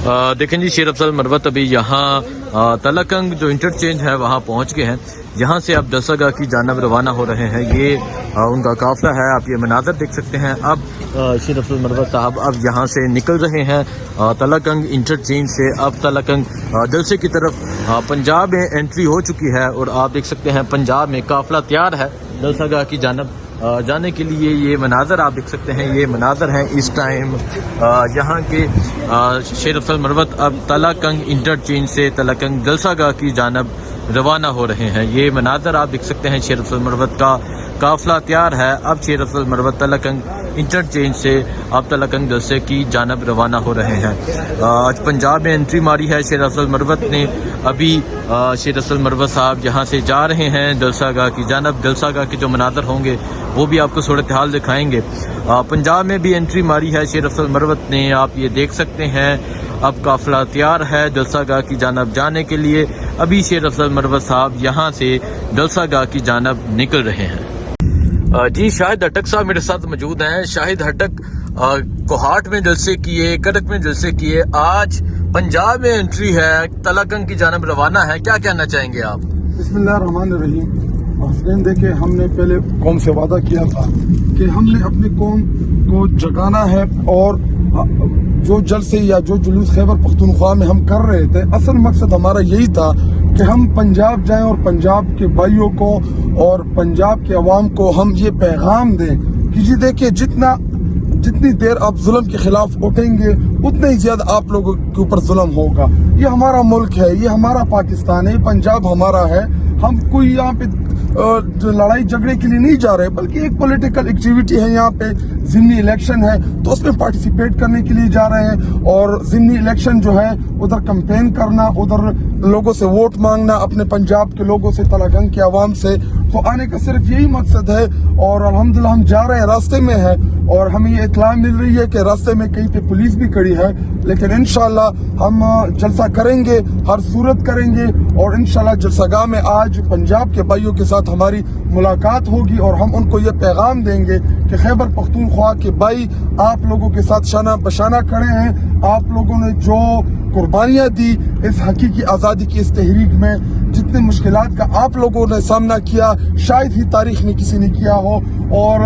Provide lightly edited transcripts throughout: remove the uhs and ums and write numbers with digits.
देखें जी, शेर अफजल मरवत अभी यहाँ तलकंग जो इंटरचेंज है वहाँ पहुँच गए हैं। यहाँ से आप जलसागाह की जानब रवाना हो रहे हैं। ये उनका काफ़िला है, आप ये मनाज़र देख सकते हैं। अब शेर अफजल मरवत साहब अब यहाँ से निकल रहे हैं तलकंग इंटरचेंज से। अब तलकंग जलसे की तरफ पंजाब में एंट्री हो चुकी है और आप देख सकते हैं पंजाब में काफ़िला तैयार है जलसागाह की जानब जाने के लिए। ये मनाज़र आप देख सकते हैं, ये मनाज़र हैं इस टाइम यहाँ के शेर अफजल मरवत अब तलकंग इंटरचेंज से तलकंग जलसागाह की जानब रवाना हो रहे हैं। ये मनाज़र आप देख सकते हैं, शेर अफजल मरवत का काफ़िला तैयार है। अब शेर अफजल मरवत तलकंग इंटरचेंज से अब तलकंग जलसे की जानब रवाना हो रहे हैं। आज पंजाब में एंट्री मारी है शेर अफजल मरवत ने। अभी शेर अफजल मरवत साहब यहाँ से जा रहे हैं जलसागाह की जानब। जलसागाह के जो मनाज़र होंगे वो भी आपको सूरत हाल दिखाएंगे। पंजाब में भी एंट्री मारी है शेर अफजल मरवत ने, आप ये देख सकते हैं। अब काफ़िला तैयार है जलसागाह की जानब जाने के लिए। अभी शेर अफजल मरवत साहब यहाँ से जलसागाह की जानब निकल रहे हैं। जी, शाहिद हटक साहब मेरे साथ मौजूद हैं। शाहिद हटक कोहाट में जलसे किए, कड़क में जलसे किए, आज पंजाब में एंट्री है, तलकंग की जानब रवाना है, क्या कहना चाहेंगे आप? बिस्मिल्लाहिर्रहमानिर्रहीम। हसनैन, देखे हमने पहले कौम से वादा किया था कि हमने अपनी कौम को जगाना है और जो जलसे या जो जुलूस खैबर पख्तूनख्वा में हम कर रहे थे, असल मकसद हमारा यही था कि हम पंजाब जाएं और पंजाब के भाइयों को और पंजाब के अवाम को हम ये पैगाम दें कि जी देखिए, जितनी देर आप जुल्म के खिलाफ उठेंगे उतना ही ज्यादा आप लोगों के ऊपर जुल्म होगा। ये हमारा मुल्क है, ये हमारा पाकिस्तान है, पंजाब हमारा है। हम कोई यहाँ पे लड़ाई झगड़े के लिए नहीं जा रहे, बल्कि एक पॉलिटिकल एक्टिविटी है। यहाँ पे ज़िमनी इलेक्शन है तो उसमें पार्टिसिपेट करने के लिए जा रहे हैं। और ज़िमनी इलेक्शन जो है उधर कैंपेन करना, उधर लोगों से वोट मांगना, अपने पंजाब के लोगों से, तलकंग के अवाम से। तो आने का सिर्फ यही मकसद है। और अल्हम्दुलिल्लाह हम जा रहे हैं, रास्ते में है और हमें ये इत्तला मिल रही है कि रास्ते में कहीं पे पुलिस भी खड़ी है, लेकिन इंशाल्लाह हम जलसा करेंगे, हर सूरत करेंगे। और इंशाल्लाह जलसागाह में आज पंजाब के भाइयों के साथ हमारी मुलाकात होगी और हम उनको ये पैगाम देंगे कि खैबर पख्तूनख्वा के भाई आप लोगों के साथ शाना बशाना खड़े हैं। आप लोगों ने जो कुर्बानियां दी इस हकीकी आज़ादी की इस तहरीक में, जितने मुश्किलात का आप लोगों ने सामना किया शायद ही तारीख में किसी ने किया हो। और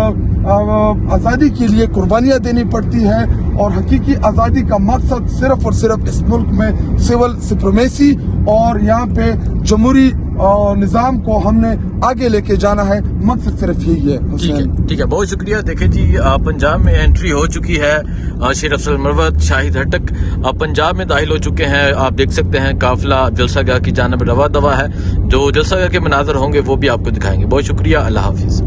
आज़ादी के लिए कुर्बानियां देनी पड़ती है और हकीकी आज़ादी का मकसद सिर्फ और सिर्फ इस मुल्क में सिविल सुप्रीमेसी और यहाँ पे जमहूरी निज़ाम को हमने आगे लेके जाना है। मकसद सिर्फ यही है। ठीक है, बहुत शुक्रिया। देखें जी, पंजाब में एंट्री हो चुकी है शेर अफजल मरवत, शाहिद हटक पंजाब में दाखिल हो चुके हैं। आप देख सकते हैं काफिला जलसागाह की जानब रवा दवा है। जो जलसागाह के मनाज़र होंगे वो भी आपको दिखाएंगे। बहुत शुक्रिया, अल्लाह हाफिज़।